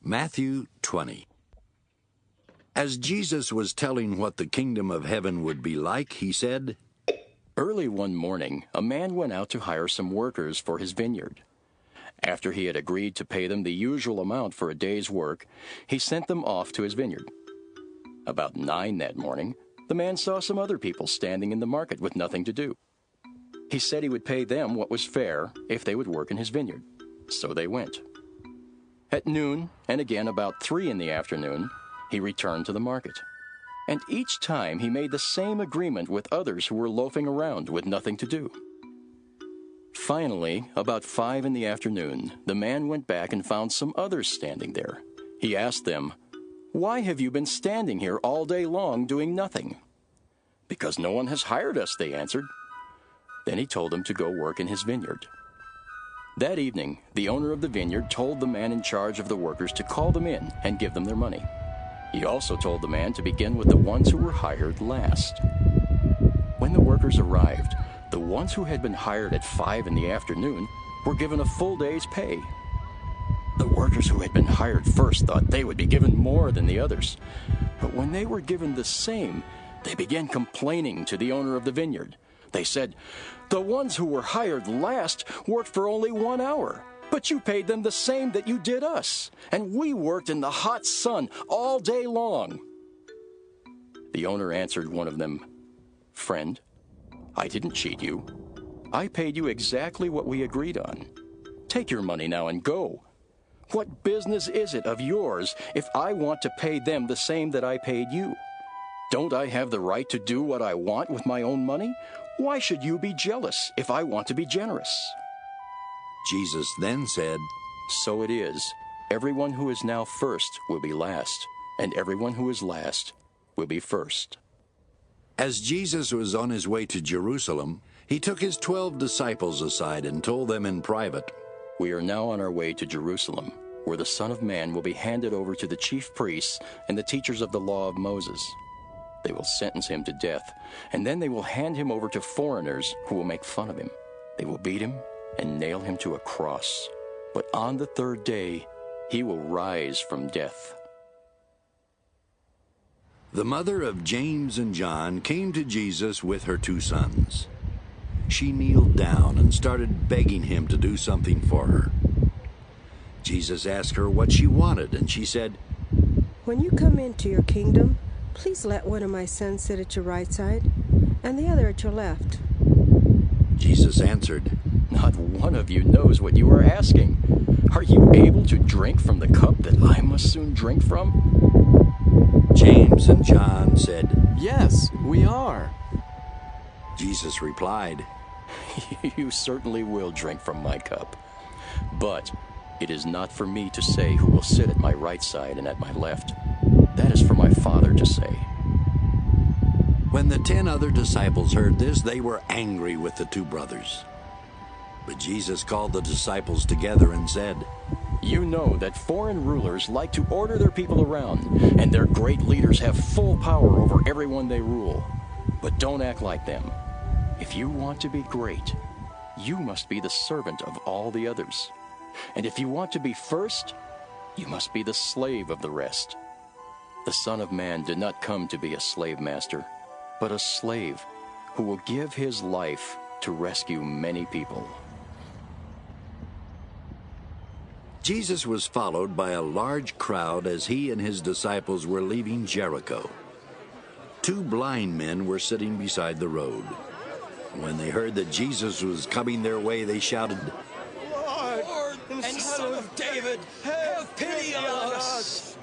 Matthew 20. As Jesus was telling what the kingdom of heaven would be like, he said, Early one morning, a man went out to hire some workers for his vineyard. After he had agreed to pay them the usual amount for a day's work, he sent them off to his vineyard. About 9 that morning, the man saw some other people standing in the market with nothing to do. He said he would pay them what was fair if they would work in his vineyard. So they went. At noon, and again about 3 in the afternoon, he returned to the market. And each time he made the same agreement with others who were loafing around with nothing to do. Finally, about 5 in the afternoon, the man went back and found some others standing there. He asked them, "Why have you been standing here all day long doing nothing?" "Because no one has hired us," they answered. Then he told them to go work in his vineyard. That evening, the owner of the vineyard told the man in charge of the workers to call them in and give them their money. He also told the man to begin with the ones who were hired last. When the workers arrived, the ones who had been hired at 5 in the afternoon were given a full day's pay. The workers who had been hired first thought they would be given more than the others. But when they were given the same, they began complaining to the owner of the vineyard. They said, "The ones who were hired last worked for only 1 hour, but you paid them the same that you did us, and we worked in the hot sun all day long." The owner answered one of them, "Friend, I didn't cheat you. I paid you exactly what we agreed on. Take your money now and go. What business is it of yours if I want to pay them the same that I paid you? Don't I have the right to do what I want with my own money? Why should you be jealous if I want to be generous?" Jesus then said, So it is. Everyone who is now first will be last, and everyone who is last will be first. As Jesus was on his way to Jerusalem, he took his 12 disciples aside and told them in private, We are now on our way to Jerusalem, where the Son of Man will be handed over to the chief priests and the teachers of the law of Moses. They will sentence him to death, and then they will hand him over to foreigners who will make fun of him. They will beat him and nail him to a cross. But on the 3rd day, he will rise from death. The mother of James and John came to Jesus with her 2 sons. She kneeled down and started begging him to do something for her. Jesus asked her what she wanted, and she said, "When you come into your kingdom, please let one of my sons sit at your right side and the other at your left." Jesus answered, Not one of you knows what you are asking. Are you able to drink from the cup that I must soon drink from? James and John said, "Yes, we are." Jesus replied, You certainly will drink from my cup. But it is not for me to say who will sit at my right side and at my left. That is for my Father to say. When the 10 other disciples heard this, they were angry with the 2 brothers. But Jesus called the disciples together and said, You know that foreign rulers like to order their people around, and their great leaders have full power over everyone they rule. But don't act like them. If you want to be great, you must be the servant of all the others. And if you want to be first, you must be the slave of the rest. The Son of Man did not come to be a slave master, but a slave who will give his life to rescue many people. Jesus was followed by a large crowd as he and his disciples were leaving Jericho. 2 blind men were sitting beside the road. When they heard that Jesus was coming their way, they shouted, Lord, and Son of David, have pity on us!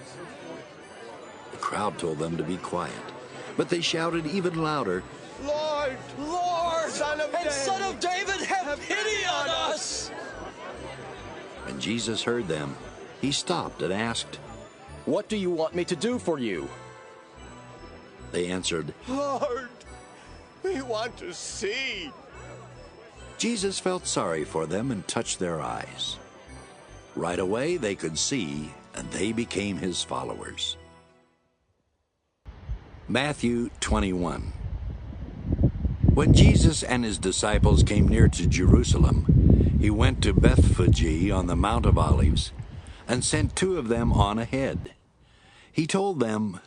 The crowd told them to be quiet, but they shouted even louder, Lord, Son of David, have pity on us! When Jesus heard them, he stopped and asked, What do you want me to do for you? They answered, Lord, we want to see. Jesus felt sorry for them and touched their eyes. Right away they could see, and they became his followers. Matthew 21. When Jesus and his disciples came near to Jerusalem, he went to Bethphage on the Mount of Olives. and sent 2 of them on ahead. He told them,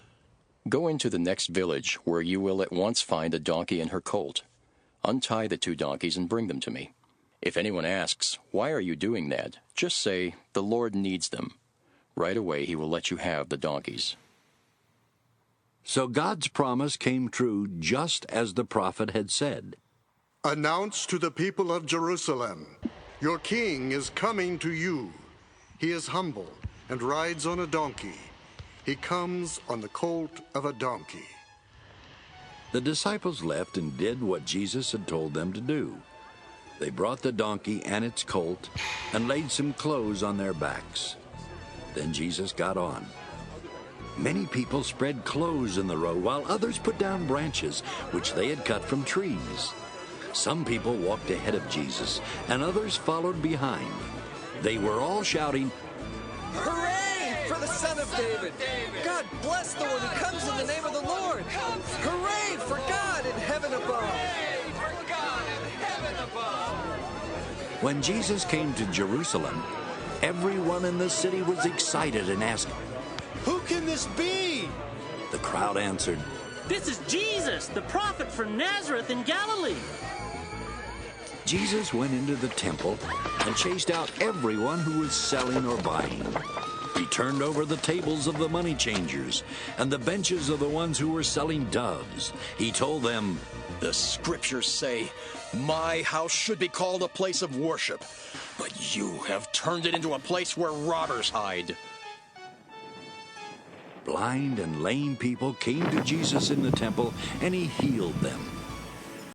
"Go into the next village, where you will at once find a donkey and her colt. Untie the 2 donkeys and bring them to me. If anyone asks, 'Why are you doing that?' just say, 'The Lord needs them.' Right away he will let you have the donkeys." So God's promise came true just as the prophet had said. Announce to the people of Jerusalem, your king is coming to you. He is humble and rides on a donkey. He comes on the colt of a donkey. The disciples left and did what Jesus had told them to do. They brought the donkey and its colt and laid some clothes on their backs. Then Jesus got on. Many people spread clothes in the road, while others put down branches which they had cut from trees. Some people walked ahead of Jesus, and others followed behind. They were all shouting, Hooray for the Son of David! God bless the one who comes in the name of the Lord! Hooray for God in heaven above! When Jesus came to Jerusalem, everyone in the city was excited and asked, Who can this be? The crowd answered, "This is Jesus, the prophet from Nazareth in Galilee." Jesus went into the temple and chased out everyone who was selling or buying. He turned over the tables of the money changers and the benches of the ones who were selling doves. He told them, "The scriptures say, 'My house should be called a place of worship,' but you have turned it into a place where robbers hide." Blind and lame people came to Jesus in the temple, and he healed them.